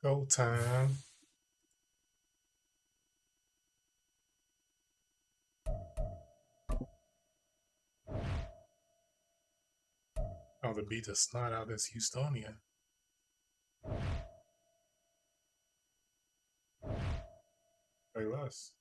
Go time. Oh, the beat the snot out this Houstonian. Say less.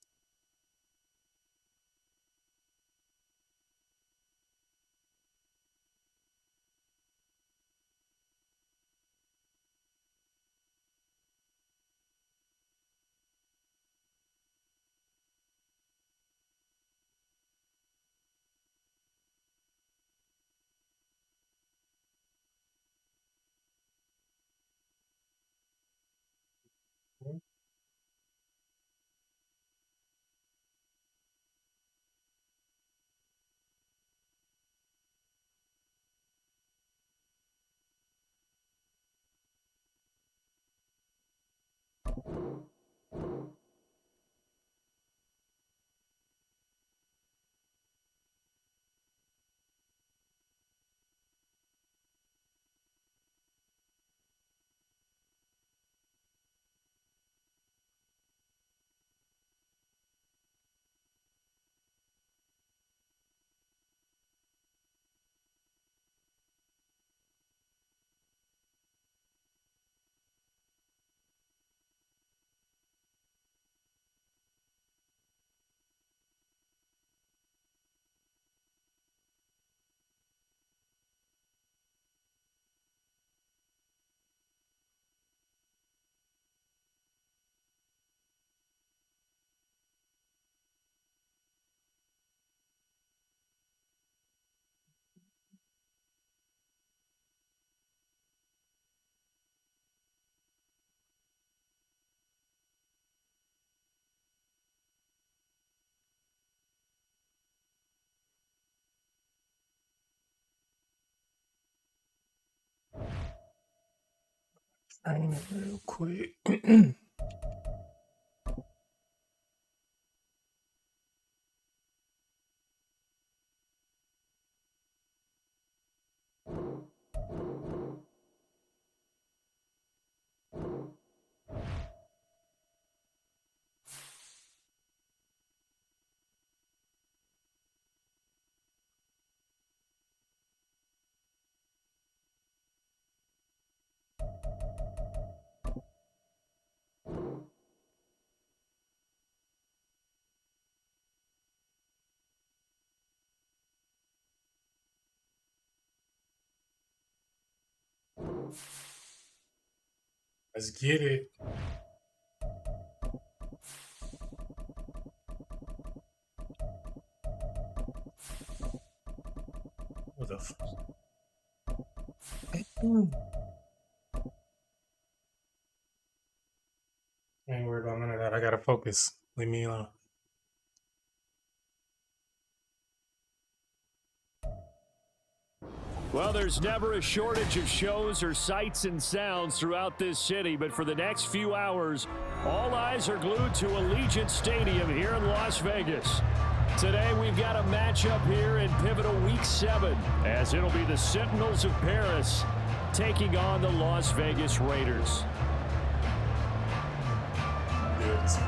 Train it real quick. Let's get it. What the fuck? I ain't worried about none of that. I gotta focus. Leave me alone. Well, there's never a shortage of shows or sights and sounds throughout this city, but for the next few hours, all eyes are glued to Allegiant Stadium here in Las Vegas. Today, we've got a matchup here in pivotal Week 7, as it'll be the Sentinels of Paris taking on the Las Vegas Raiders. Yes.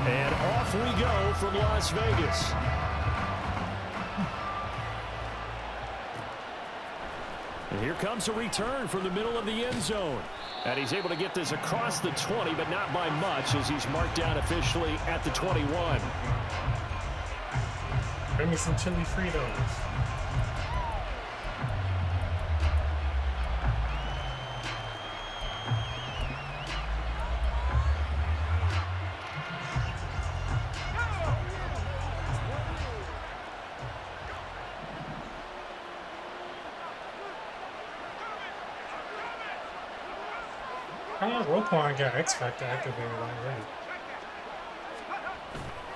And off we go from Las Vegas. And here comes a return from the middle of the end zone. And he's able to get this across the 20, but not by much, as he's marked down officially at the 21. Bring me some chili Fritos. Oh, Roquan got X Factor activated already.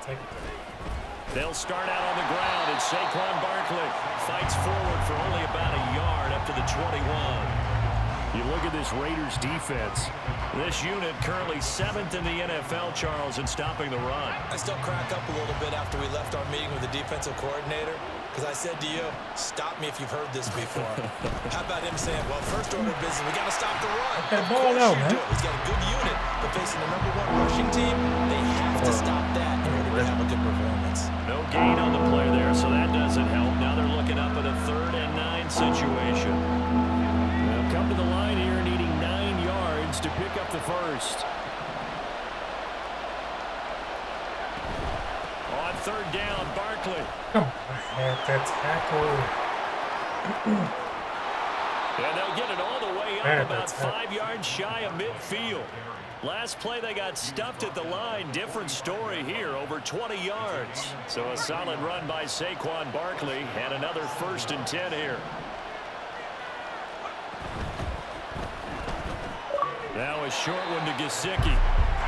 Take it. They'll start out on the ground, and Saquon Barkley fights forward for only about a yard up to the 21. You look at this Raiders defense. This unit currently 7th in the NFL, Charles, in stopping the run. I still crack up a little bit after we left our meeting with the defensive coordinator, because I said to you, stop me if you've heard this before. How about him saying, well, first order of business, we got to stop the run. That ball out, man. He's got a good unit, but facing the #1 rushing team, they have to stop that in order to have a good performance. No gain on the play there, so that doesn't help. Now they're looking up at a 3rd and 9 situation. They'll come to the line here needing 9 yards to pick up the first. On 3rd down, Barkley. Come on, I had that tackle. And they'll get it all the way up about 5 yards shy of midfield. Last play they got stuffed at the line. Different story here, over 20 yards. So a solid run by Saquon Barkley and another 1st and 10 here. Now a short one to Gesicki.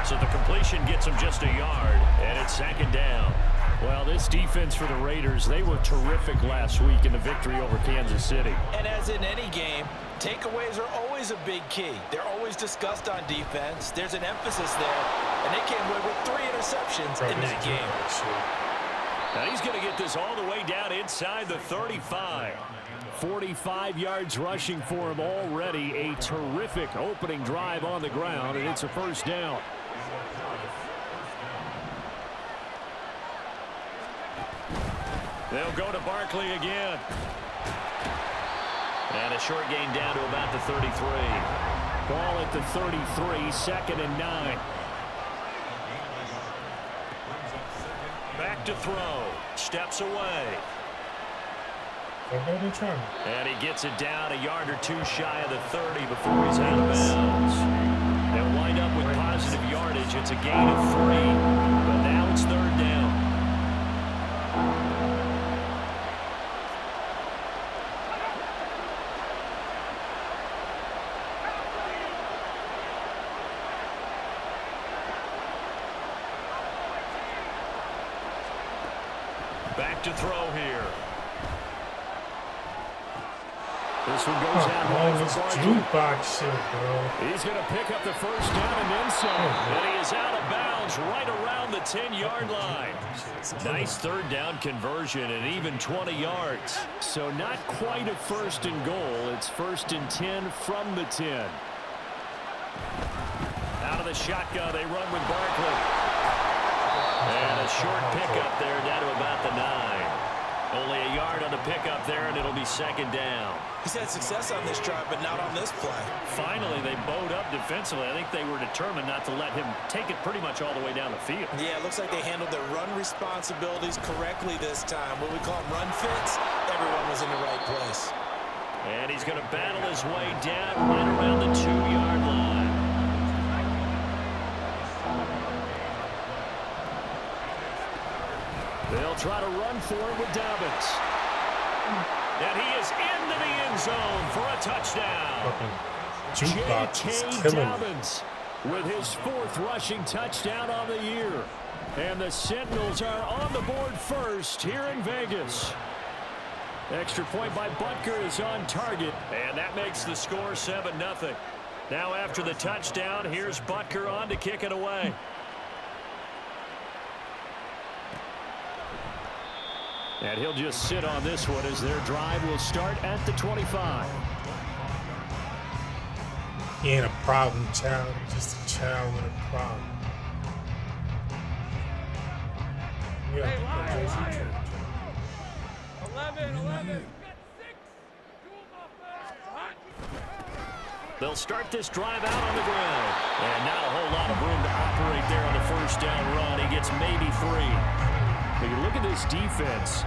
So the completion gets him just a yard, and it's 2nd down. Well, this defense for the Raiders, they were terrific last week in the victory over Kansas City. And as in any game, takeaways are always a big key. They're always discussed on defense. There's an emphasis there, and they came away with 3 interceptions in that game. Now he's going to get this all the way down inside the 35. 45 yards rushing for him already. A terrific opening drive on the ground, and it's a 1st down. They'll go to Barkley again. And a short gain down to about the 33. Ball at the 33, 2nd and 9. Back to throw. Steps away. And he gets it down a yard or 2 shy of the 30 before he's out of bounds. They'll wind up with positive yardage. It's a gain of 3, but now it's 3rd down. Back to throw here. This one goes out wide for Barkley. Jukebox shit, bro. He's going to pick up the 1st down and then some. And he is out of bounds right around the 10-yard line. Nice 3rd down conversion and even 20 yards. So not quite a 1st and goal. It's 1st and 10 from the 10. Out of the shotgun, they run with Barkley. And a short pickup there down to about the 9. Only a yard on the pickup there, and it'll be 2nd down. He's had success on this drive, but not on this play. Finally, they bowed up defensively. I think they were determined not to let him take it pretty much all the way down the field. Yeah, it looks like they handled their run responsibilities correctly this time. What we call them run fits, everyone was in the right place. And he's going to battle his way down right around the 2-yard line. They'll try to run for it with Dobbins. And he is into the end zone for a touchdown. J.K. Dobbins with his 4th rushing touchdown on the year. And the Sentinels are on the board first here in Vegas. Extra point by Butker is on target. And that makes the score 7-0. Now after the touchdown, here's Butker on to kick it away. And he'll just sit on this one as their drive will start at the 25. He ain't a problem child, just a child with a problem. Yeah, 11. They'll start this drive out on the ground. And not a whole lot of room to operate there on the 1st down run. He gets maybe 3. But you look at this defense.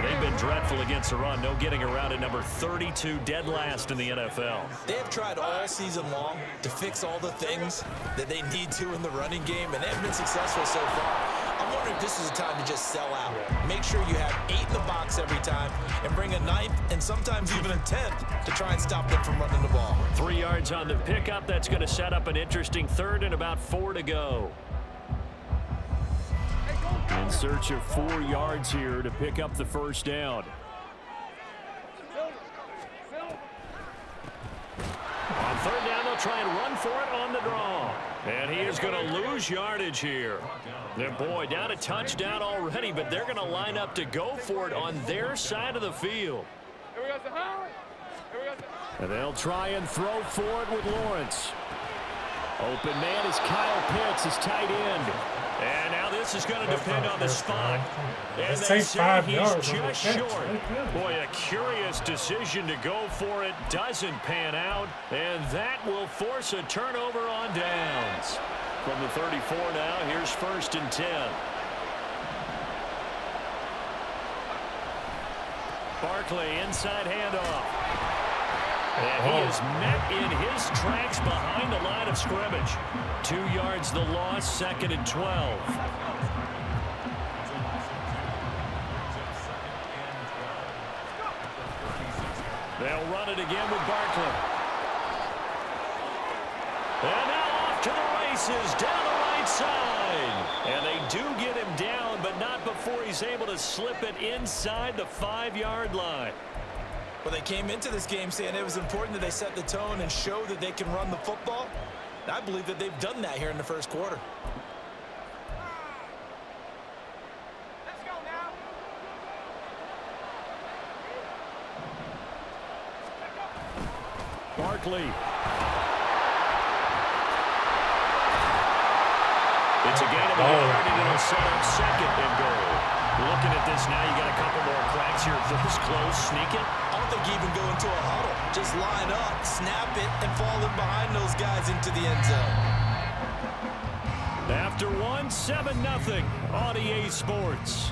They've been dreadful against the run. No getting around at number 32, dead last in the NFL. They have tried all season long to fix all the things that they need to in the running game, and they have been successful so far. I'm wondering if this is a time to just sell out. Make sure you have 8 in the box every time and bring a 9th and sometimes even a 10th to try and stop them from running the ball. 3 yards on the pickup. That's going to set up an interesting 3rd and about 4 to go. And in search of 4 yards here to pick up the first down. On third down, they'll try and run for it on the draw. And he is going to lose yardage here. And boy, down a touchdown already, but they're going to line up to go for it on their side of the field. And they'll try and throw for it with Lawrence. Open man is Kyle Pitts, his tight end. And now this is going to depend on the spot. And they say he's just short. Boy, a curious decision to go for it doesn't pan out. And that will force a turnover on downs. From the 34 now, here's 1st and 10. Barkley, inside handoff. And he is met in his tracks behind the line of scrimmage. 2 yards the loss, 2nd and 12. They'll run it again with Barkley. And now off to the races down the right side. And they do get him down, but not before he's able to slip it inside the 5-yard line. Well, they came into this game saying it was important that they set the tone and show that they can run the football. And I believe that they've done that here in the first quarter. Let's go now. Barkley. It's a gain of a yard, and it'll set up 2nd and goal. Looking at this now, you got a couple more cracks here. This close, sneak it. I don't think you even go into a huddle. Just line up, snap it, and fall in behind those guys into the end zone. After 1, 7-0 on EA Sports.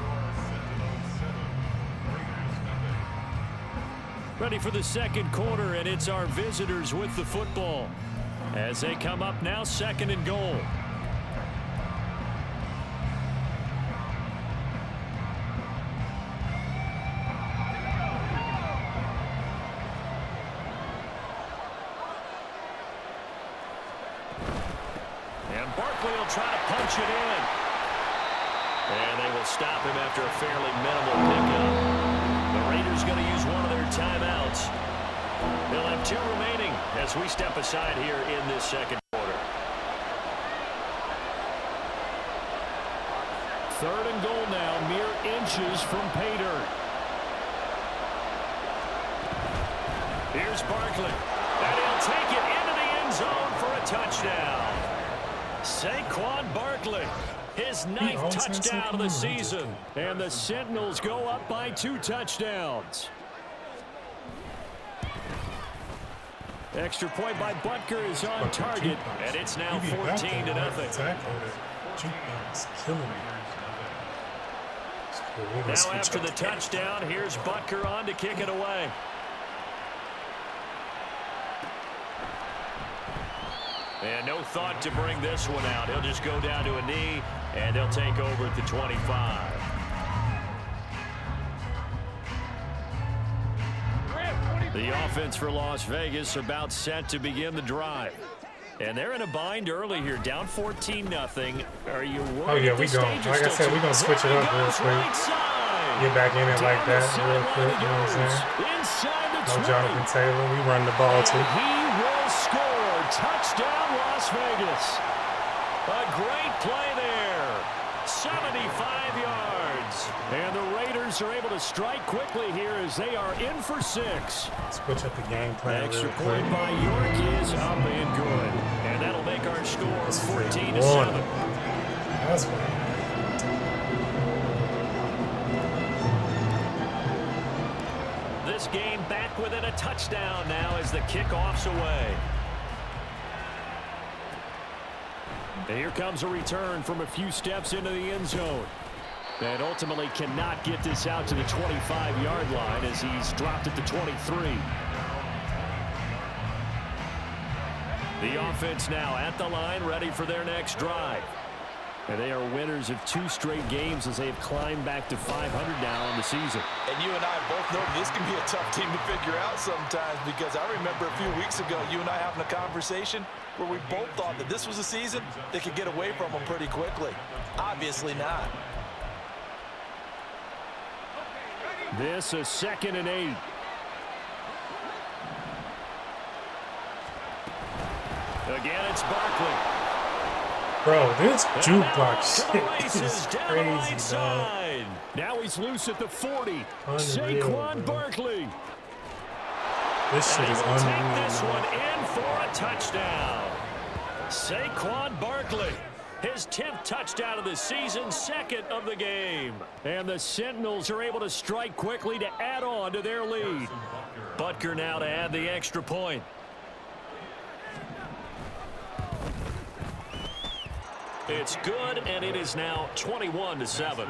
Ready for the second quarter, and it's our visitors with the football. As they come up now, 2nd and goal. Try to punch it in. And they will stop him after a fairly minimal pickup. The Raiders going to use one of their timeouts. They'll have 2 remaining as we step aside here in this second quarter. 3rd and goal now, mere inches from pay dirt. Here's Barkley. And he'll take it into the end zone for a touchdown. Saquon Barkley, his 9th touchdown of the season. And the Sentinels go up by 2 touchdowns. Extra point by Butker is on target, and it's now 14-0. Now after the touchdown, here's Butker on to kick it away. And no thought to bring this one out. He'll just go down to a knee, and they'll take over at the 25. The offense for Las Vegas about set to begin the drive. And they're in a bind early here, down 14-0. Are you worried? Oh, yeah, we go. Like I said, we're going to switch it up real quick. Get back in it like that real quick, you know what I'm saying? No Jonathan Taylor. We run the ball, too. He will score. Touchdown, Las Vegas. A great play there. 75 yards. And the Raiders are able to strike quickly here as they are in for 6. Switch up the game plan. Extra point by York is up and good. And that'll make our score 14-7. That's right. This game back within a touchdown now as the kickoff's away. And here comes a return from a few steps into the end zone. And ultimately cannot get this out to the 25-yard line as he's dropped at the 23. The offense now at the line, ready for their next drive. And they are winners of 2 straight games as they've climbed back to 500 now on the season. And you and I both know this can be a tough team to figure out sometimes, because I remember a few weeks ago you and I having a conversation where we both thought that this was a season that could get away from them pretty quickly. Obviously not. This is 2nd and 8. Again, it's Barkley. Bro, this jukebox shit is crazy, right side. Now he's loose at the 40. Saquon Barkley. This shit is unreal. Take this one in for a touchdown. Saquon Barkley. His 10th touchdown of the season, 2nd of the game. And the Sentinels are able to strike quickly to add on to their lead. Butker now to add the extra point. It's good, and it is now 21-7.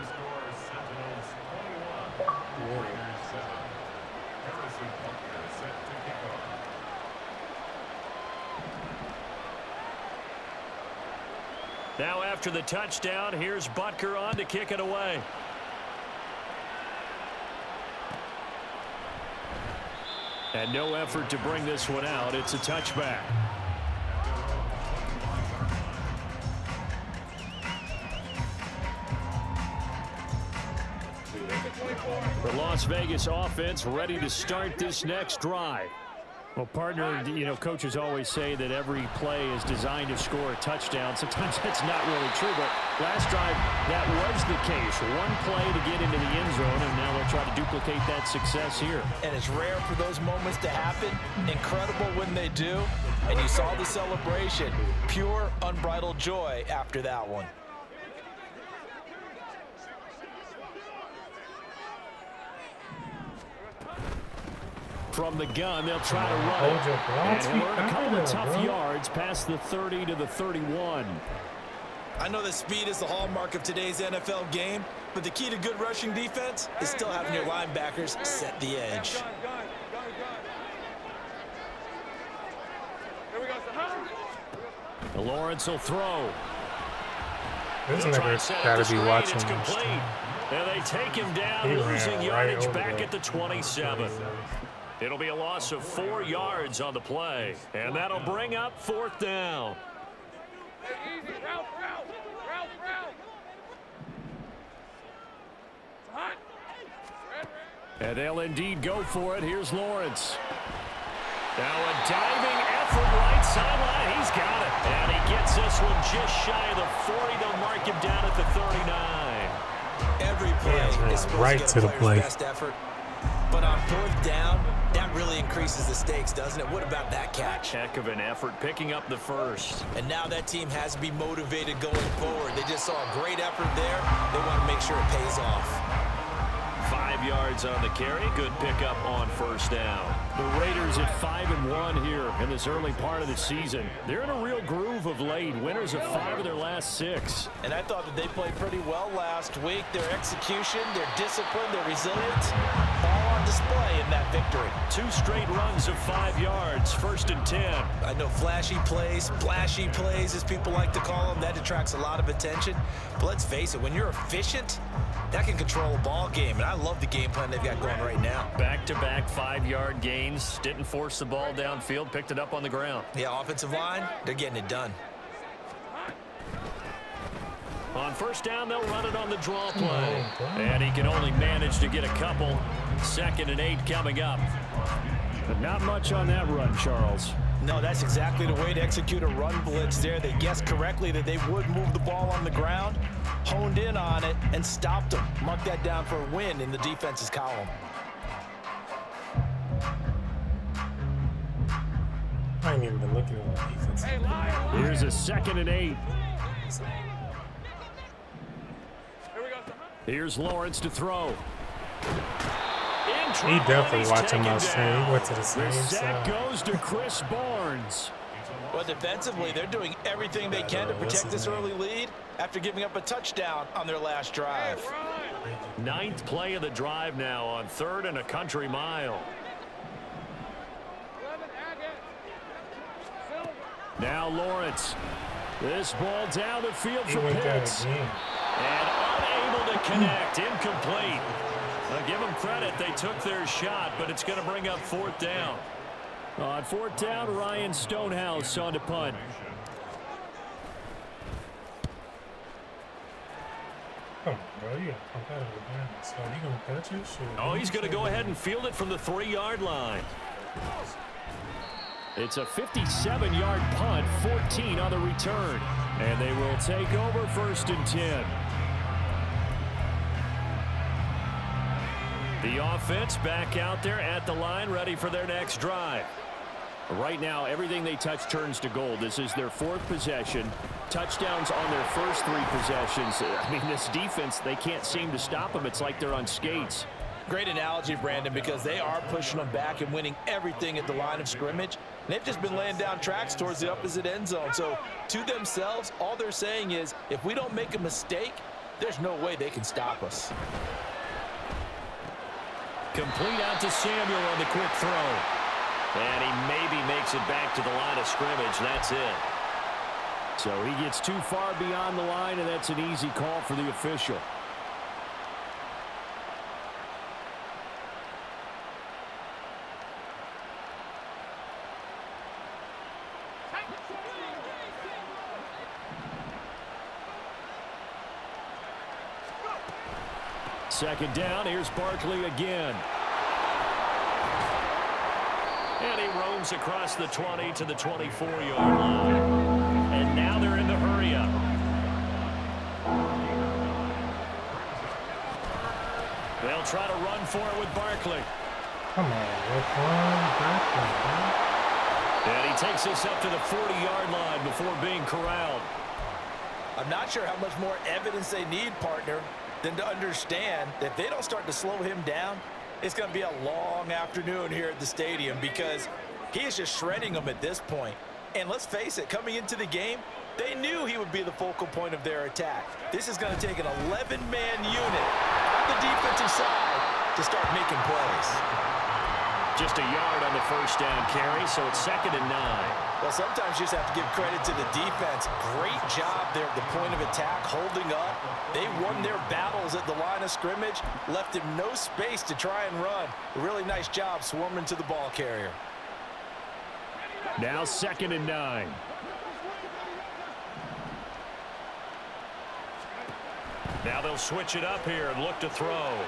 Now after the touchdown, here's Butker on to kick it away. And no effort to bring this one out. It's a touchback. The Las Vegas offense ready to start this next drive. Well, partner, you know, coaches always say that every play is designed to score a touchdown. Sometimes that's not really true, but last drive, that was the case. One play to get into the end zone, and now they'll try to duplicate that success here. And it's rare for those moments to happen. Incredible when they do. And you saw the celebration. Pure, unbridled joy after that one. From the gun, they'll try to run it. And he'll earn a couple of tough yards past the 30 to the 31. I know that speed is the hallmark of today's NFL game, but the key to good rushing defense is still having your linebackers set the edge. Lawrence will throw. This nigga's got to be watching this. And they take him down, losing yardage back at the 27. It'll be a loss of 4 yards on the play, and that'll bring up 4th down. And they'll indeed go for it. Here's Lawrence. Now a diving effort right sideline. He's got it. And he gets this one just shy of the 40. They'll mark him down at the 39. Every play is supposed right to get a player's best effort. But on 4th down, that really increases the stakes, doesn't it? What about that catch? Heck of an effort, picking up the first. And now that team has to be motivated going forward. They just saw a great effort there. They want to make sure it pays off. 5 yards on the carry. Good pickup on 1st down. The Raiders at 5-1 here in this early part of the season. They're in a real groove of late. Winners of 5 of their last 6. And I thought that they played pretty well last week. Their execution, their discipline, their resilience, all on display in that victory. 2 straight runs of 5 yards. 1st and 10. I know flashy plays, splashy plays, as people like to call them, that attracts a lot of attention. But let's face it, when you're efficient, that can control a ball game. And I love the game plan they've got going right now. Back-to-back 5-yard gains. Didn't force the ball downfield. Picked it up on the ground. Yeah, offensive line, they're getting it done. On 1st down, they'll run it on the draw play. And he can only manage to get a couple. 2nd and 8 coming up. But not much on that run, Charles. No, that's exactly the way to execute a run blitz there. They guessed correctly that they would move the ball on the ground, honed in on it, and stopped them. Mark that down for a win in the defense's column. I ain't even been looking at the defense. Here's a 2nd and 8. Here's Lawrence to throw. He definitely watching my stream. He went to the same Sack side. goes to Chris Barnes. Well, defensively, they're doing everything they can to protect this early lead after giving up a touchdown on their last drive. 9th play of the drive now on 3rd and a country mile. Now Lawrence. This ball down the field for Pitts. And unable to connect. Incomplete. I'll give them credit. They took their shot, but it's going to bring up 4th down. On 4th down, Ryan Stonehouse on to punt. Come Bro, you gotta pump out of the bounds. So you gonna catch it? Shit. Oh, he's going to go ahead and field it from the 3-yard line. It's a 57-yard punt, 14 on the return. And they will take over 1st and 10. The offense back out there at the line, ready for their next drive. Right now, everything they touch turns to gold. This is their 4th possession. Touchdowns on their first 3 possessions. I mean, this defense, they can't seem to stop them. It's like they're on skates. Great analogy, Brandon, because they are pushing them back and winning everything at the line of scrimmage. And they've just been laying down tracks towards the opposite end zone. So to themselves, all they're saying is, if we don't make a mistake, there's no way they can stop us. Complete out to Samuel on the quick throw. And he maybe makes it back to the line of scrimmage. That's it. So he gets too far beyond the line, and that's an easy call for the official. Second down, here's Barkley again. And he roams across the 20 to the 24-yard line. And now they're in the hurry-up. They'll try to run for it with Barkley. Come on, Barkley. And he takes this up to the 40-yard line before being corralled. I'm not sure how much more evidence they need, partner, than to understand that if they don't start to slow him down, it's going to be a long afternoon here at the stadium because he is just shredding them at this point. And let's face it, coming into the game, they knew he would be the focal point of their attack. This is going to take an 11-man unit on the defensive side to start making plays. Just a yard on the first down carry, so it's 2nd and 9. Well, sometimes you just have to give credit to the defense. Great job there at the point of attack, holding up. They won their battles at the line of scrimmage, left him no space to try and run. A really nice job swarming to the ball carrier. Now 2nd and 9. Now they'll switch it up here and look to throw.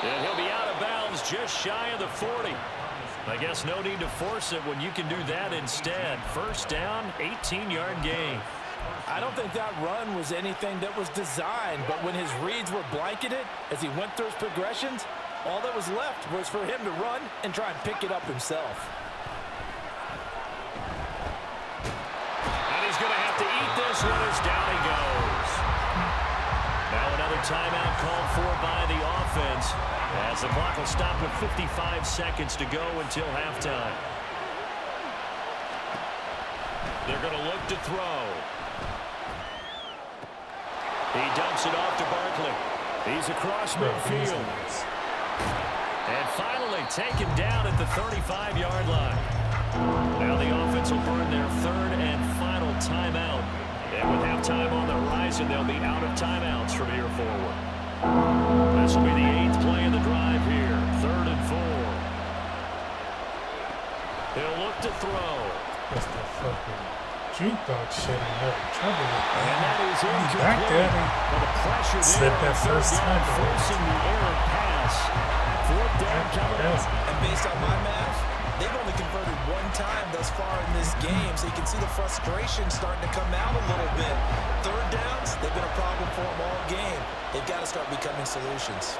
And he'll be out of bounds just shy of the 40. I guess no need to force it when you can do that instead. First down, 18-yard gain. I don't think that run was anything that was designed, but when his reads were blanketed as he went through his progressions, all that was left was for him to run and try and pick it up himself. And he's going to have to eat this one as down he goes. Now another timeout called for by the offense as the clock will stop with 55 seconds to go until halftime. They're going to look to throw. He dumps it off to Barkley. He's across midfield. And finally taken down at the 35-yard line. Now the offense will burn their 3rd and final timeout. And with halftime on the horizon, they'll be out of timeouts from here forward. This will be the 8th play of the drive here. 3rd and 4. He'll look to throw. That's the fucking jukebox shit. I'm having trouble with that. And that is incomplete. Back there. Well, the pressure Slip there that first time. forcing the errant pass. 4th down coming up. And based on my math, they've only converted one time thus far in this game, so you can see the frustration starting to come out a little bit. 3rd downs, they've been a problem for them all game. They've got to start becoming solutions.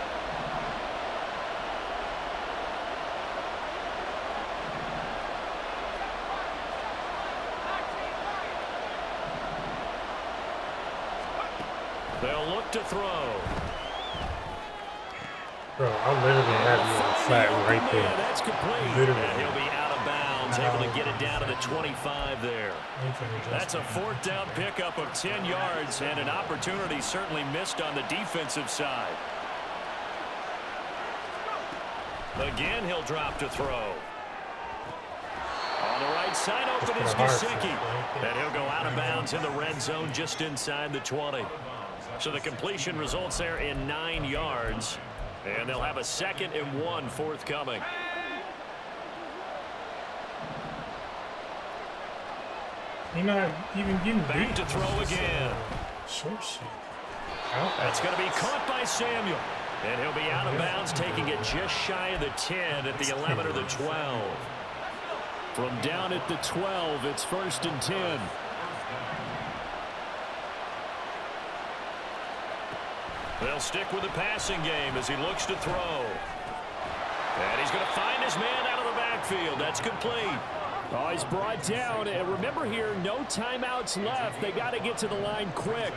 They'll look to throw. Bro, I'll literally have you on flat right there. Yeah, that's complete. Literally. And he'll be out of bounds, able to get it down to the 25 there. That's a 4th down pickup of 10 yards and an opportunity certainly missed on the defensive side. Again, he'll drop to throw. On the right side, open is Gesicki. And he'll go out of bounds in the red zone just inside the 20. So the completion results there in 9 yards. And they'll have a 2nd and 1 forthcoming. You're not even getting Back beat. to throw again. Short shit. That's going to be caught by Samuel. And he'll be out of bounds, taking it just shy of the 10 at the 11 or the 12. From down at the 12, it's 1st and 10. They'll stick with the passing game as he looks to throw. And he's going to find his man out of the backfield. That's complete. Oh, he's brought down. And remember here, no timeouts left. They got to get to the line quick.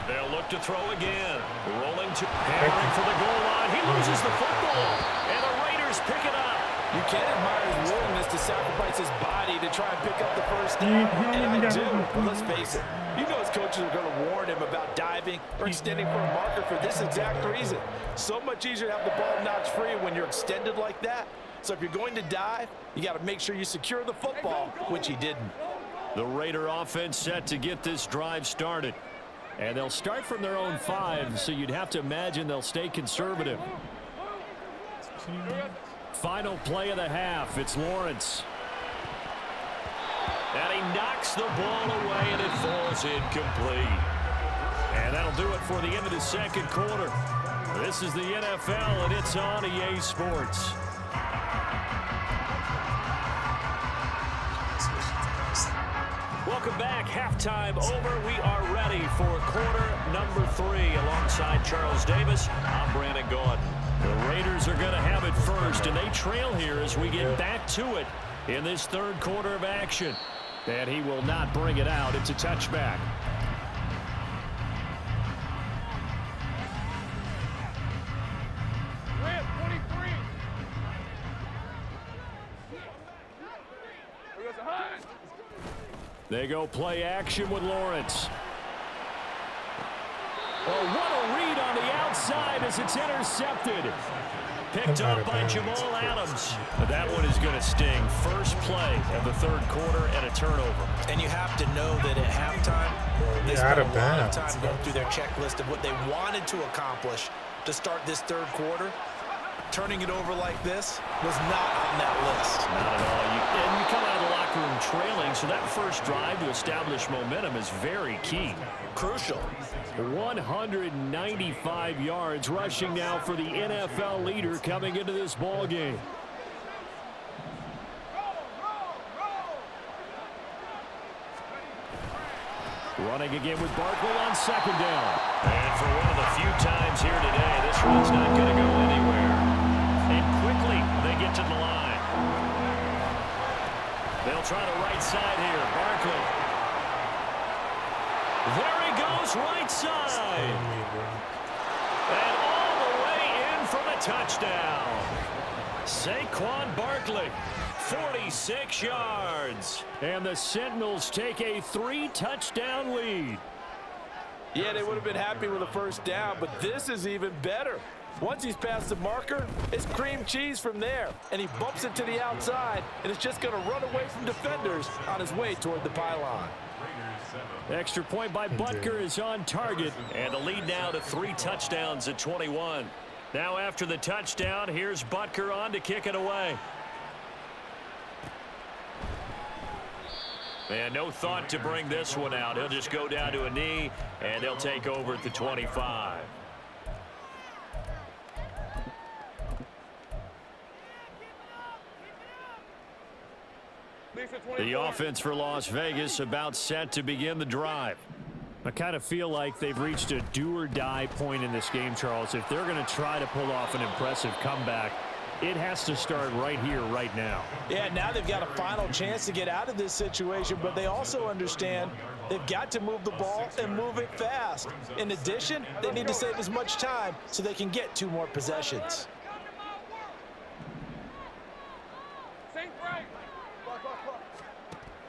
They'll look to throw again. Rolling to hammering for the goal line. He loses the football. And the Raiders pick it up. You can't admire his willingness to sacrifice his body to try and pick up the first down. And I do. But let's face it. You know his coaches are going to warn him about diving or extending for a marker for this exact reason. So much easier to have the ball notch free when you're extended like that. So if you're going to dive, you got to make sure you secure the football, which he didn't. The Raider offense set to get this drive started. And they'll start from their own 5, so you'd have to imagine they'll stay conservative. Final play of the half. It's Lawrence. And he knocks the ball away, and it falls incomplete. And that'll do it for the end of the second quarter. This is the NFL, and it's on EA Sports. Welcome back. Halftime over. We are ready for quarter number 3. Alongside Charles Davis, I'm Brandon Gaudin. The Raiders are going to have it first, and they trail here as we get back to it in this third quarter of action. And he will not bring it out. It's a touchback. They go play action with Lawrence. Oh, what a read on the outside as it's intercepted. Picked up by Jamal Adams. That one is going to sting. First play of the third quarter and a turnover. And you have to know that at halftime, they spent a lot of time going through their checklist of what they wanted to accomplish to start this third quarter. Turning it over like this was not on that list. Not at all. And you come out of the locker room trailing, so that first drive to establish momentum is very key. Crucial. 195 yards rushing now for the NFL leader coming into this ball game. Running again with Barkley on second down. And for one of the few times here today, this run's not going to go anywhere. And quickly, they get to the line. They'll try the right side here. Barkley. There he goes, right side. And all the way in for the touchdown. Saquon Barkley, 46 yards. And the Sentinels take a 3-touchdown lead. Yeah, they would have been happy with a first down, but this is even better. Once he's past the marker, it's cream cheese from there. And he bumps it to the outside, and it's just going to run away from defenders on his way toward the pylon. Extra point by Butker is on target. And the lead now to 3 touchdowns at 21. Now after the touchdown, here's Butker on to kick it away. And no thought to bring this one out. He'll just go down to a knee, and they'll take over at the 25. The offense for Las Vegas about set to begin the drive. I kind of feel like they've reached a do-or-die point in this game, Charles. If they're going to try to pull off an impressive comeback, it has to start right here, right now. Yeah, now they've got a final chance to get out of this situation, but they also understand they've got to move the ball and move it fast. In addition, they need to save as much time so they can get 2 more possessions.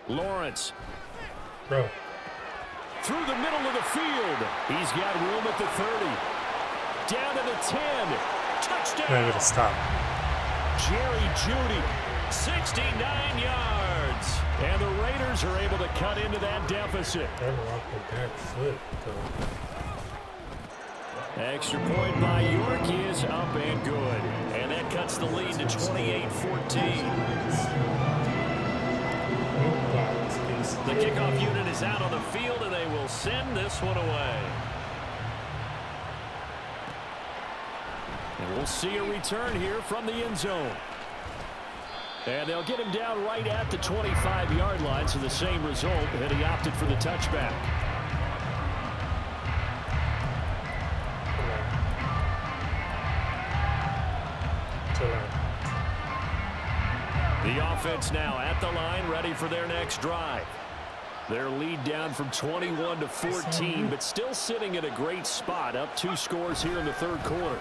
Lawrence. Bro. Through the middle of the field. He's got room at the 30. Down to the 10. Touchdown. Maybe to stop. Jerry Jeudy, 69 yards. And the Raiders are able to cut into that deficit. Extra point by York is up and good. And that cuts the lead to 28-14. The kickoff unit is out on the field, and they will send this one away. And we'll see a return here from the end zone. And they'll get him down right at the 25-yard line, so the same result, and he opted for the touchback. The offense now at the line, ready for their next drive. Their lead down from 21 to 14, but still sitting at a great spot, up 2 scores here in the third quarter.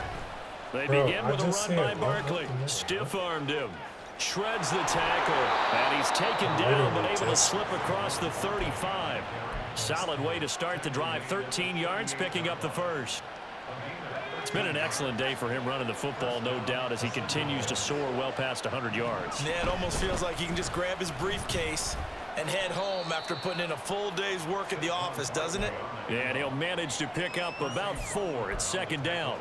They begin with a run by Barkley. Stiff-armed him. Shreds the tackle, and he's taken down, but able to slip across the 35. Solid way to start the drive, 13 yards, picking up the first. It's been an excellent day for him running the football, no doubt, as he continues to soar well past 100 yards. Yeah, it almost feels like he can just grab his briefcase and head home after putting in a full day's work at the office, doesn't it? Yeah, and he'll manage to pick up about 4 at second down.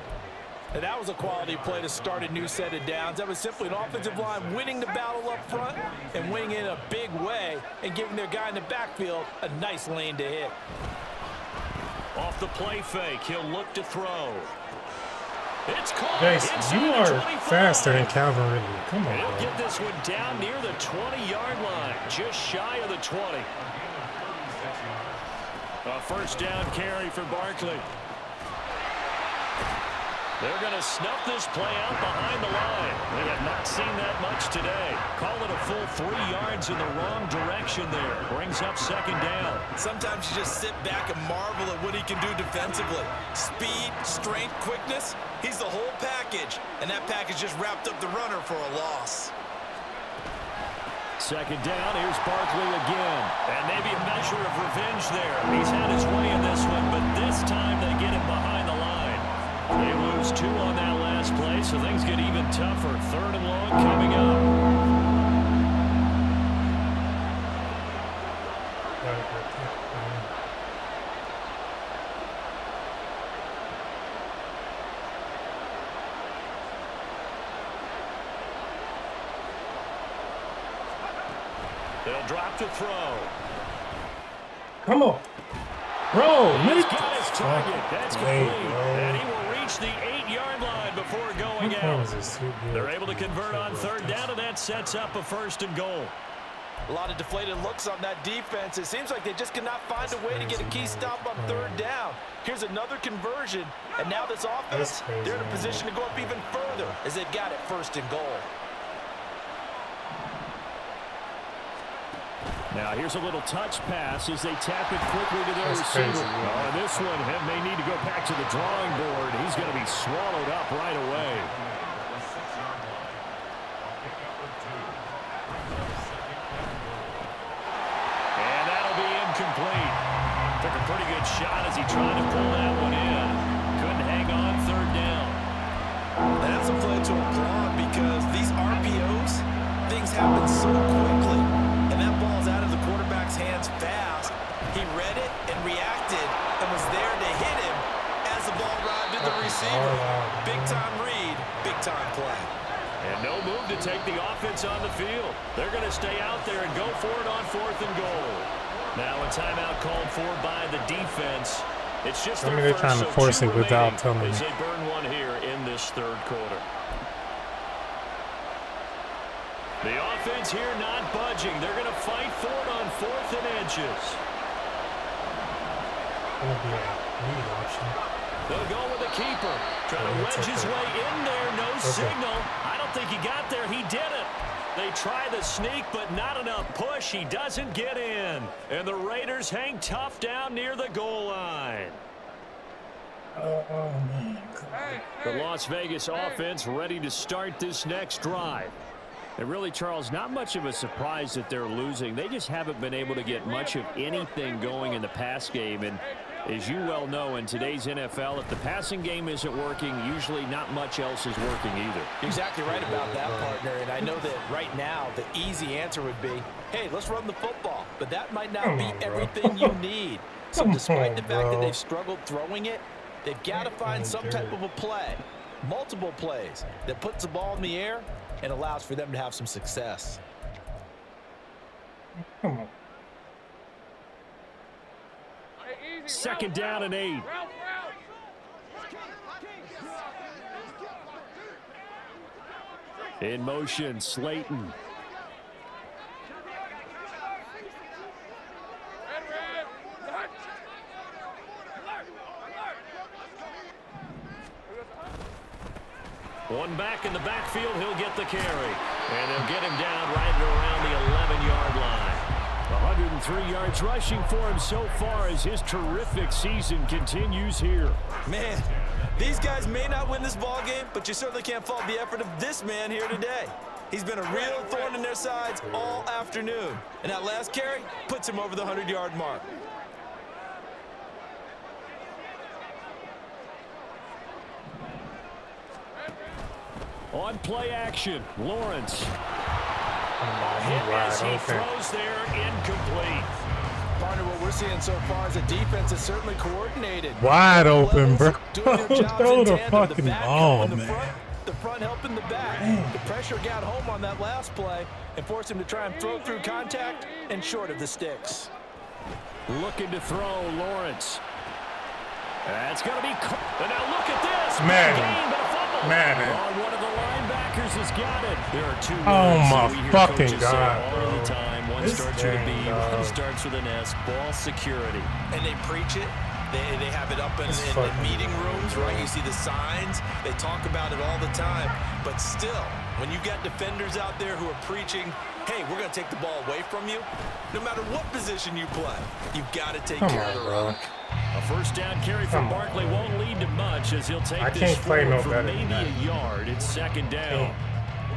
And that was a quality play to start a new set of downs. That was simply an offensive line winning the battle up front and winning in a big way and giving their guy in the backfield a nice lane to hit. Off the play fake, he'll look to throw. It's caught. Jason, you are faster than Calvin Ridley. Come on, He'll bro. get this one down near the 20-yard line, just shy of the 20. A first down carry for Barkley. They're going to snuff this play out behind the line. We have not seen that much today. Call it a full 3 yards in the wrong direction there. Brings up second down. Sometimes you just sit back and marvel at what he can do defensively. Speed, strength, quickness. He's the whole package. And that package just wrapped up the runner for a loss. Second down, here's Barkley again. And maybe a measure of revenge there. He's had his way in this one, but this time they get him behind the line. They lose 2 on that last play, so things get even tougher. 3rd and long coming up. They'll drop to throw. Come on. Bro, He's make got his target. That's Hey, complete. bro. And he will reach the 8-yard line before going out. They're able to convert on 3rd down, and that sets up a 1st and goal. A lot of deflated looks on that defense. It seems like they just cannot find a way to get a key stop on 3rd down. Here's another conversion, and now this offense, they're in a position to go up even further as they've got it 1st and goal. Now here's a little touch pass as they tap it quickly to their receiver. Oh, this one may need to go back to the drawing board. He's going to be swallowed up right away. And that'll be incomplete. Took a pretty good shot as he tried to pull that one in. Couldn't hang on 3rd down. That's a play to applaud because these RPOs, things happen so quickly. And that ball's out of the quarterback's hands fast. He read it and reacted and was there to hit him as the ball arrived at the receiver. Big-time read, big-time play. And no move to take the offense on the field. They're going to stay out there and go for it on 4th and goal. Now a timeout called for by the defense. It's just their they're first, trying to so force 2 it without telling as me. they burn one here in this 3rd quarter. The offense here not budging. They're going to fight for it on 4th and inches. They'll go with the keeper. Trying to wedge his way in there. No signal. I don't think he got there. He didn't. They try the sneak, but not enough push. He doesn't get in. And the Raiders hang tough down near the goal line. The Las Vegas offense ready to start this next drive. And really, Charles, not much of a surprise that they're losing. They just haven't been able to get much of anything going in the pass game. And as you well know, in today's NFL, if the passing game isn't working, usually not much else is working either. Exactly right about that, partner. And I know that right now the easy answer would be, hey, let's run the football. But that might not be everything you need. So despite the fact that they've struggled throwing it, they've got to find some type of a play, multiple plays, that puts the ball in the air and allows for them to have some success. Come on. 2nd down and 8. In motion, Slayton. One back in the backfield, he'll get the carry. And they'll get him down right around the 11-yard line. 103 yards rushing for him so far as his terrific season continues here. Man, these guys may not win this ball game, but you certainly can't fault the effort of this man here today. He's been a real thorn in their sides all afternoon. And that last carry puts him over the 100-yard mark. On play action, Lawrence. Hit as he throws there, incomplete. Partner, what we're seeing so far is a defense is certainly coordinated. Wide open, bro. Throw the fucking ball, man. The front helping the back. The pressure got home on that last play and forced him to try and throw through contact and short of the sticks. Looking to throw, Lawrence. That's going to be... And now look at this. Madden. One of the linebackers has got it. There are 2 Oh, words my we hear fucking coaches say God, all bro. the time. One This starts with a B, game, one starts with an S. Ball security. And they preach it. They have it up in meeting rooms, right? You see the signs. They talk about it all the time. But still, when you got defenders out there who are preaching, hey, we're going to take the ball away from you, no matter what position you play, you've got to take care of the rock. A 1st down carry from Barkley won't lead to much as he'll take this forward for maybe a yard. It's 2nd down.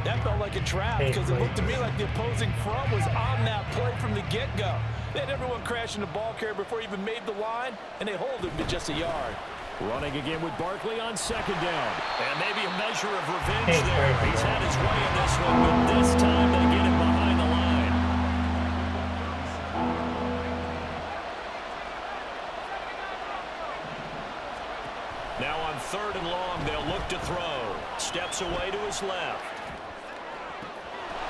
That felt like a trap because it looked to me like the opposing front was on that play from the get-go. They had everyone crashing the ball carrier before he even made the line, and they hold him to just a yard. Running again with Barkley on 2nd down. And maybe a measure of revenge there. He's had his way in this one, but this time they get him behind the line. Now on 3rd and long, they'll look to throw. Steps away to his left.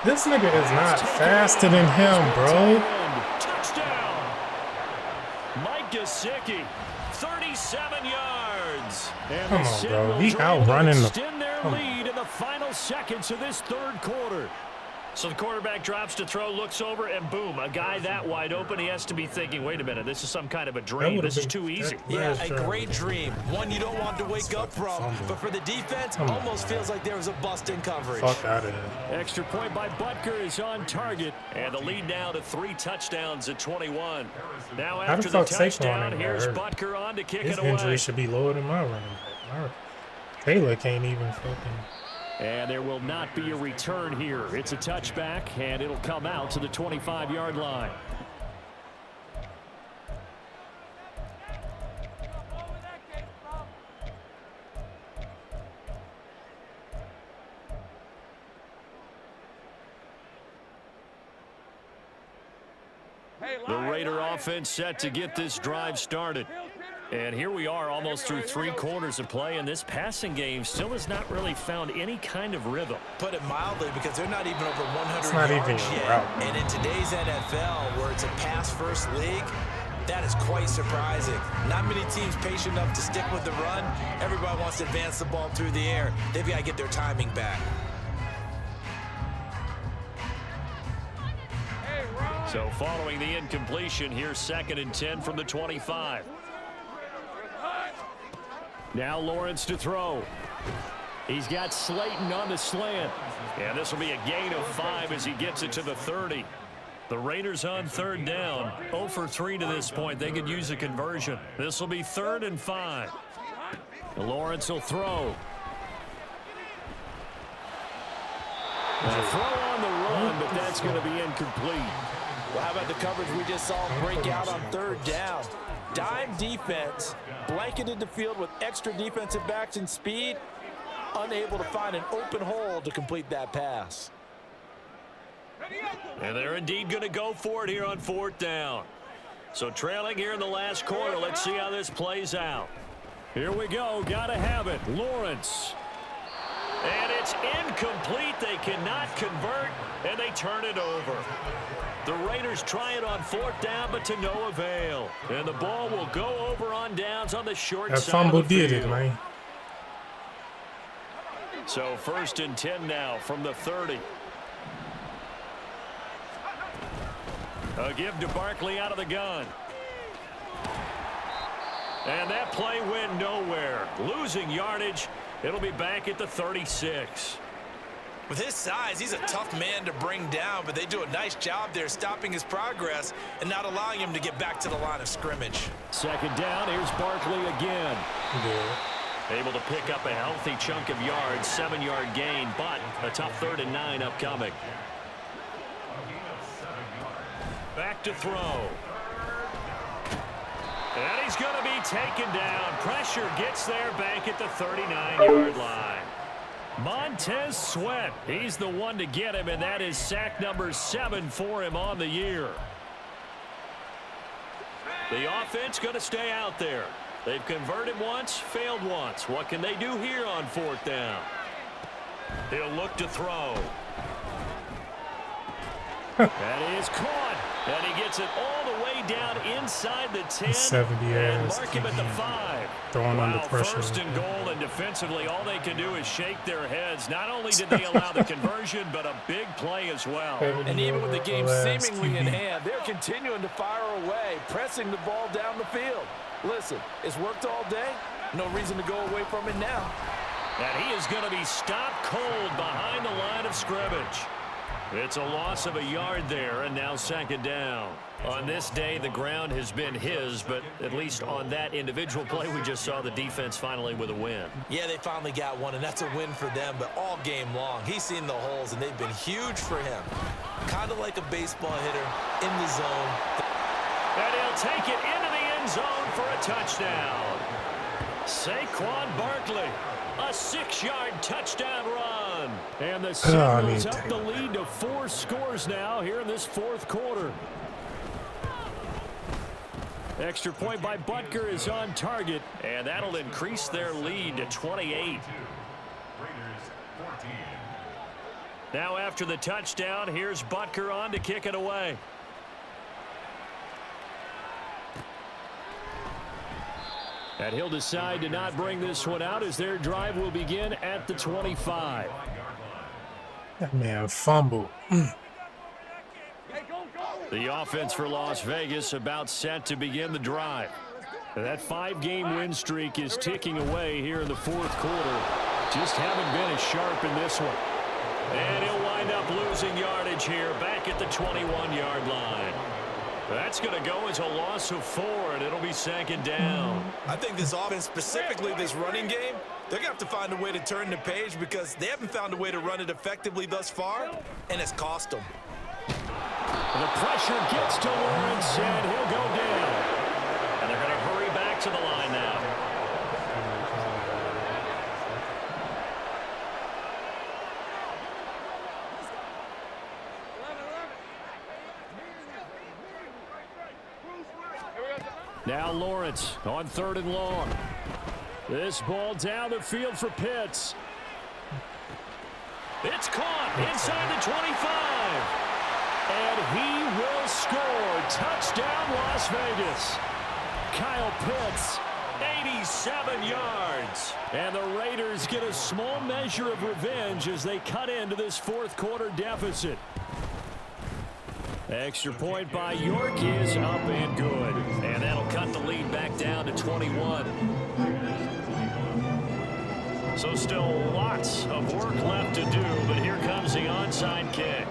This nigga is not faster than him, bro. Touchdown. Mike Gesicki, 37 yards. And Come on, bro. He outrunning the... Extend their lead in the final seconds of this 3rd quarter. So the quarterback drops to throw, looks over, and boom, a guy that wide open, he has to be thinking, wait a minute, this is some kind of a dream. This is too easy. Yeah, a great dream. One you don't want to wake up from. But for the defense, almost feels like there was a bust in coverage. Fuck out of here. Extra point by Butker is on target. And the lead now to 3 touchdowns at 21. Now after the touchdown, here's Butker on to kick it away. His injury should be lower than my running back. Taylor can't even fucking... And there will not be a return here. It's a touchback, and it'll come out to the 25-yard line. The Raider offense set to get this drive started. And here we are almost through 3 quarters of play, and this passing game still has not really found any kind of rhythm. Put it mildly, because they're not even over 100 yards yet. And in today's NFL, where it's a pass-first league, that is quite surprising. Not many teams patient enough to stick with the run. Everybody wants to advance the ball through the air. They've got to get their timing back. So following the incompletion, here's 2nd and 10 from the 25. Now Lawrence to throw. He's got Slayton on the slant. And this will be a gain of 5 as he gets it to the 30. The Raiders on 3rd down. 0 for 3 to this point. They could use a conversion. This will be 3rd and 5. Lawrence will throw. A throw on the run, but that's going to be incomplete. Well, how about the coverage we just saw break out on 3rd down? Dime defense, blanketed the field with extra defensive backs and speed, unable to find an open hole to complete that pass. And they're indeed going to go for it here on 4th down. So trailing here in the last quarter, let's see how this plays out. Here we go, got to have it. Lawrence. And it's incomplete. They cannot convert, and they turn it over. The Raiders try it on 4th down, but to no avail. And the ball will go over on downs on the short That side fumble of the field. did it, man. So 1st and 10 now from the 30. A give to Barkley out of the gun. And that play went nowhere. Losing yardage. It'll be back at the 36. With his size, he's a tough man to bring down, but they do a nice job there stopping his progress and not allowing him to get back to the line of scrimmage. 2nd down, here's Barkley again. Yeah. Able to pick up a healthy chunk of yards, 7-yard gain, but a tough 3rd and 9 upcoming. Back to throw. And he's going to be taken down. Pressure gets there back at the 39-yard line. Montez Sweat, he's the one to get him, and that is sack number 7 for him on the year. The offense going to stay out there. They've converted once, failed once. What can they do here on 4th down? He'll look to throw. That is caught. And he gets it all the way down inside the 10. 70 and yards. mark him at the 5. Throwing under pressure. 1st and goal, and defensively, all they can do is shake their heads. Not only did they allow the conversion, but a big play as well. And even with the game seemingly in hand, they're continuing to fire away, pressing the ball down the field. Listen, it's worked all day. No reason to go away from it now. And he is going to be stopped cold behind the line of scrimmage. It's a loss of a yard there, and now 2nd down. On this day, the ground has been his, but at least on that individual play, we just saw the defense finally with a win. Yeah, they finally got one, and that's a win for them, but all game long, he's seen the holes, and they've been huge for him. Kind of like a baseball hitter in the zone. And he'll take it into the end zone for a touchdown. Saquon Barkley, a 6-yard touchdown run. And the Seminoles up the lead to 4 scores now here in this 4th quarter. Extra point by Butker is on target, and that'll increase their lead to 28. Now after the touchdown, here's Butker on to kick it away. And he'll decide to not bring this one out as their drive will begin at the 25. That man fumbled. The offense for Las Vegas about set to begin the drive. That 5-game win streak is ticking away here in the 4th quarter. Just haven't been as sharp in this one. And he'll wind up losing yardage here back at the 21-yard line. That's going to go as a loss of 4, and it'll be 2nd down. I think this offense, specifically this running game, they're going to have to find a way to turn the page because they haven't found a way to run it effectively thus far, and it's cost them. The pressure gets to Lawrence, and he'll go down. And they're going to hurry back to the line now. Now Lawrence on 3rd and long. This ball down the field for Pitts. It's caught inside the 25. And he will score. Touchdown, Las Vegas. Kyle Pitts, 87 yards. And the Raiders get a small measure of revenge as they cut into this 4th quarter deficit. Extra point by York is up and good. And that'll cut the lead back down to 21. So still lots of work left to do, but here comes the onside kick.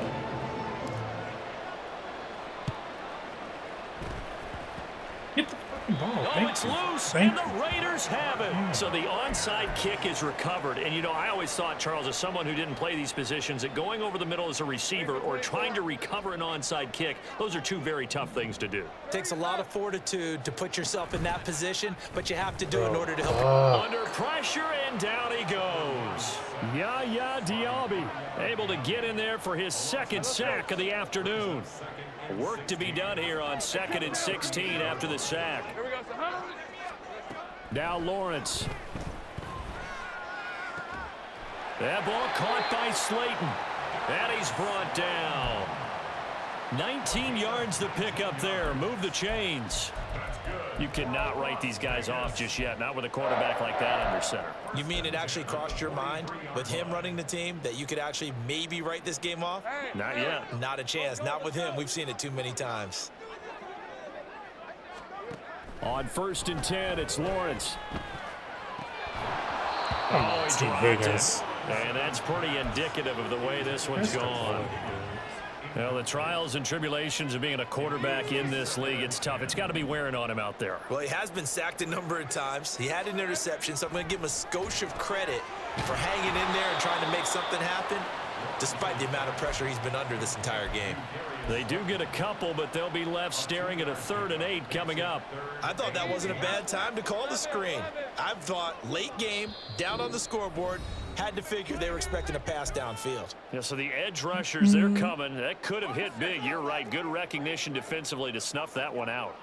Get the fucking ball. Oh, it's loose, and the Raiders have it. So the onside kick is recovered. And, you know, I always thought, Charles, as someone who didn't play these positions, that going over the middle as a receiver or trying to recover an onside kick, those are 2 very tough things to do. It takes a lot of fortitude to put yourself in that position, but you have to do it in order to help. Under pressure, and down he goes. Yaya Diaby able to get in there for his 2nd sack of the afternoon. Work to be done here on 2nd and 16 after the sack. Now Lawrence. That ball caught by Slayton. And he's brought down. 19 yards to pick up there. Move the chains. You cannot write these guys off just yet, not with a quarterback like that under center. You mean it actually crossed your mind with him running the team that you could actually maybe write this game off? Not yet. Not a chance. Not with him. We've seen it too many times. On 1st and 10, it's Lawrence. Oh, he dropped it. And that's pretty indicative of the way this one's gone. Well, the trials and tribulations of being a quarterback in this league, it's tough. It's got to be wearing on him out there. Well, he has been sacked a number of times. He had an interception, so I'm going to give him a skosh of credit for hanging in there and trying to make something happen, despite the amount of pressure he's been under this entire game. They do get a couple, but they'll be left staring at a 3rd and 8 coming up. I thought that wasn't a bad time to call the screen. I thought late game, down on the scoreboard, had to figure they were expecting a pass downfield. Yeah, so the edge rushers, they're coming. That could have hit big. You're right. Good recognition defensively to snuff that one out.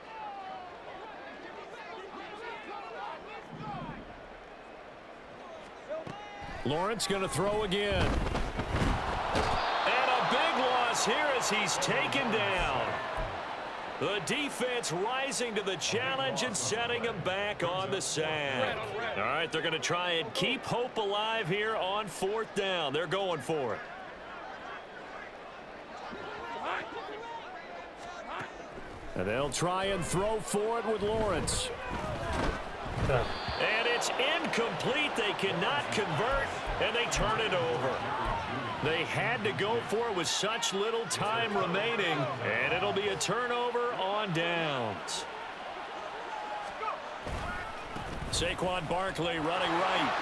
Lawrence going to throw again. And a big loss here as he's taken down. The defense rising to the challenge and setting him back on the sack. All right, they're going to try and keep hope alive here on 4th down. They're going for it. And they'll try and throw for it with Lawrence. And it's incomplete. They cannot convert, and they turn it over. They had to go for it with such little time remaining, and it'll be a turnover on downs. Saquon Barkley running right.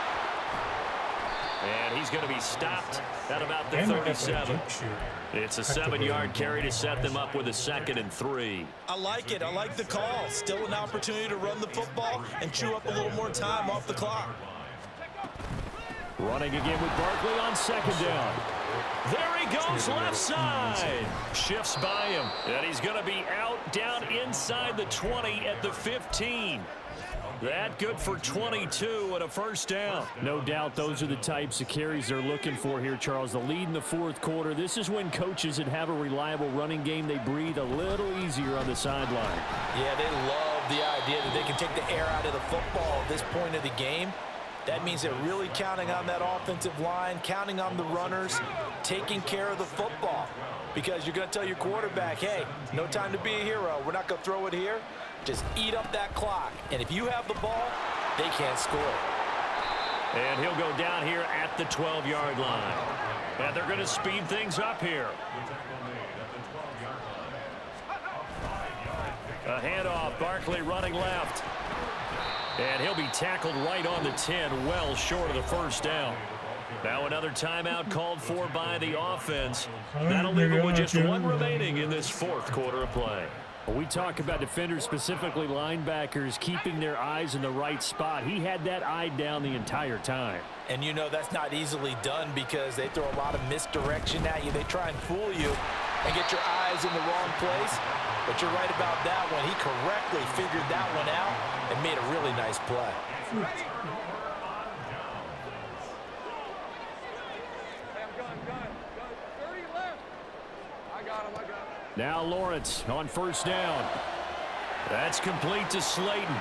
And he's going to be stopped at about the 37. It's a 7-yard carry to set them up with a 2nd and 3. I like it. I like the call. Still an opportunity to run the football and chew up a little more time off the clock. Running again with Barkley on 2nd down. There he goes, left side. Shifts by him. And he's going to be out down inside the 20 at the 15. That good for 22 and a 1st down. No doubt those are the types of carries they're looking for here, Charles. The lead in the 4th quarter. This is when coaches that have a reliable running game, they breathe a little easier on the sideline. Yeah, they love the idea that they can take the air out of the football at this point of the game. That means they're really counting on that offensive line, counting on the runners, taking care of the football. Because you're going to tell your quarterback, hey, no time to be a hero. We're not going to throw it here. Just eat up that clock. And if you have the ball, they can't score. And he'll go down here at the 12-yard line. And they're going to speed things up here. A handoff, Barkley running left. And he'll be tackled right on the 10, well short of the 1st down. Now another timeout called for by the offense. That'll leave it with just 1 remaining in this 4th quarter of play. We talk about defenders, specifically linebackers, keeping their eyes in the right spot. He had that eye down the entire time. And you know that's not easily done because they throw a lot of misdirection at you. They try and fool you and get your eyes in the wrong place. But you're right about that one. He correctly figured that one out and made a really nice play. Now Lawrence on 1st down. That's complete to Slayton.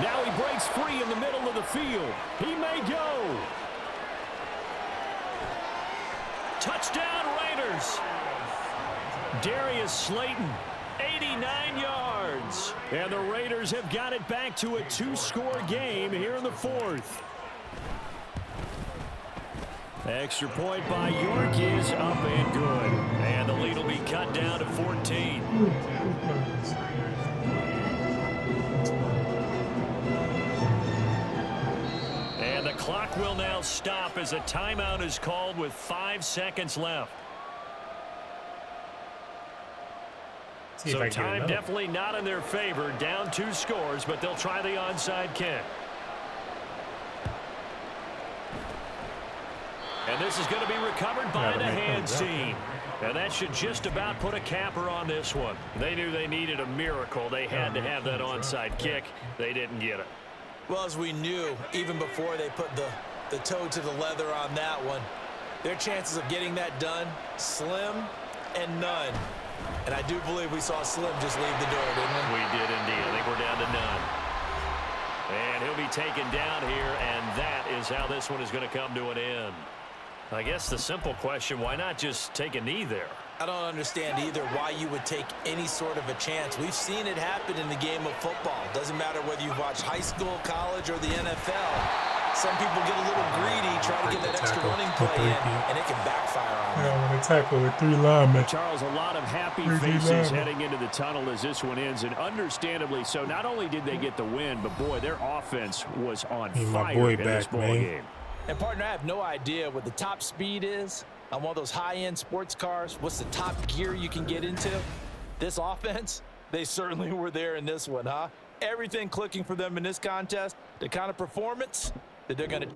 Now he breaks free in the middle of the field. He may go. Touchdown Raiders. Darius Slayton, 89 yards. And the Raiders have got it back to a 2-score game here in the 4th. Extra point by York is up and good. And the lead will be cut down to 14. And the clock will now stop as a timeout is called with 5 seconds left. So time definitely not in their favor. Down 2 scores, but they'll try the onside kick. And this is going to be recovered by the hands team. And that should just about put a capper on this one. They knew they needed a miracle. They had to have that onside kick. They didn't get it. Well, as we knew, even before they put the the toe to the leather on that one. Their chances of getting that done, slim and none. And I do believe we saw Slim just leave the door, didn't we? We did indeed. I think we're down to none. And he'll be taken down here, and that is how this one is going to come to an end. I guess the simple question, why not just take a knee there? I don't understand either why you would take any sort of a chance. We've seen it happen in the game of football. Doesn't matter whether you've watched high school, college, or the NFL. Some people get a little greedy, try to get that extra running play in, and it can backfire on them. Yeah, when they tackle with 3 linemen. Charles, a lot of happy faces heading into the tunnel as this one ends, and understandably so. Not only did they get the win, but boy, their offense was on fire in this ball game. And partner, I have no idea what the top speed is on one of those high-end sports cars. What's the top gear you can get into? This offense, they certainly were there in this one, huh? Everything clicking for them in this contest, the kind of performance that they're going to...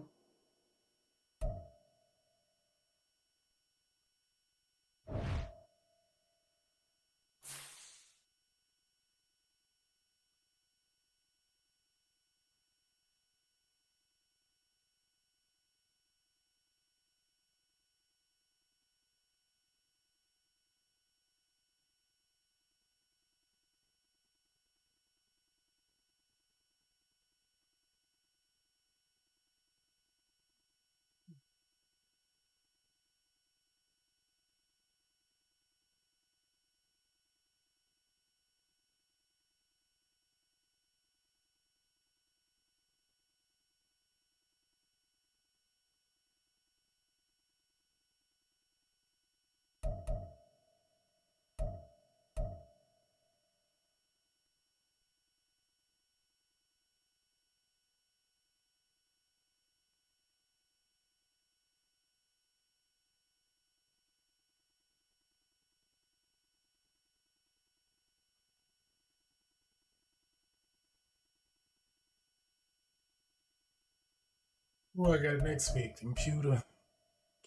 What I got next week? Computer,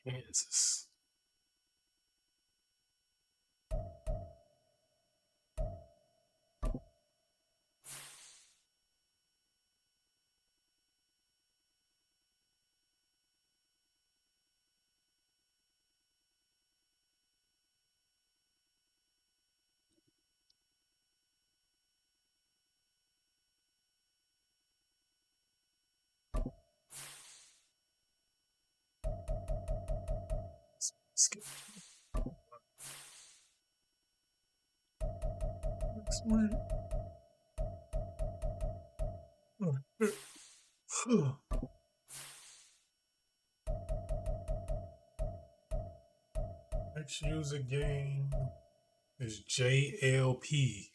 Kansas. Skip. Next one. Next user game is JLP.